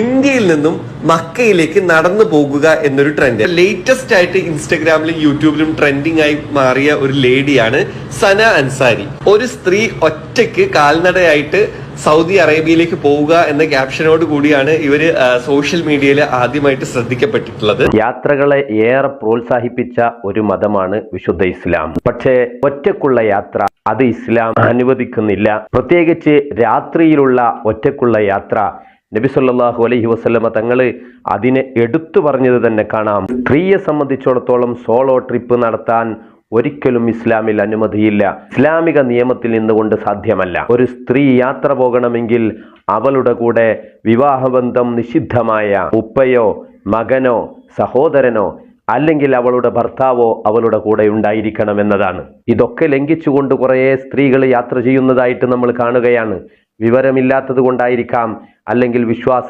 ഇന്ത്യയിൽ നിന്നും മക്കയിലേക്ക് നടന്നു പോകുക എന്നൊരു ട്രെൻഡ് ലേറ്റസ്റ്റ് ആയിട്ട് ഇൻസ്റ്റഗ്രാമിലും യൂട്യൂബിലും ട്രെൻഡിങ് ആയി മാറിയ ഒരു ലേഡിയാണ് സന അൻസാരി. ഒരു സ്ത്രീ ഒറ്റയ്ക്ക് കാൽനടയായിട്ട് സൗദി അറേബ്യയിലേക്ക് പോവുക എന്ന ക്യാപ്ഷനോട് കൂടിയാണ് ഇവര് സോഷ്യൽ മീഡിയയിൽ ആദ്യമായിട്ട് ശ്രദ്ധിക്കപ്പെട്ടിട്ടുള്ളത്. യാത്രകളെ ഏറെ പ്രോത്സാഹിപ്പിച്ച ഒരു മതമാണ് വിശുദ്ധ ഇസ്ലാം. പക്ഷേ ഒറ്റക്കുള്ള യാത്ര അത് ഇസ്ലാം അനുവദിക്കുന്നില്ല. പ്രത്യേകിച്ച് രാത്രിയിലുള്ള ഒറ്റക്കുള്ള യാത്ര നബി സല്ലല്ലാഹു അലൈഹി വസല്ലമ തങ്ങള് അതിനെ എടുത്തു പറഞ്ഞത് തന്നെ കാണാം. സ്ത്രീയെ സംബന്ധിച്ചിടത്തോളം സോളോ ട്രിപ്പ് നടത്താൻ ഒരിക്കലും ഇസ്ലാമിൽ അനുമതിയില്ല. ഇസ്ലാമിക നിയമത്തിൽ നിന്നുകൊണ്ട് സാധ്യമല്ല. ഒരു സ്ത്രീ യാത്ര പോകണമെങ്കിൽ അവളുടെ കൂടെ വിവാഹബന്ധം നിഷിദ്ധമായ ഉപ്പയോ മകനോ സഹോദരനോ അല്ലെങ്കിൽ അവളുടെ ഭർത്താവോ അവളുടെ കൂടെ ഉണ്ടായിരിക്കണം എന്നതാണ്. ഇതൊക്കെ ലംഘിച്ചുകൊണ്ട് കുറേ സ്ത്രീകൾ യാത്ര ചെയ്യുന്നതായിട്ട് നമ്മൾ കാണുകയാണ്. വിവരമില്ലാത്തത് കൊണ്ടായിരിക്കാം, അല്ലെങ്കിൽ വിശ്വാസ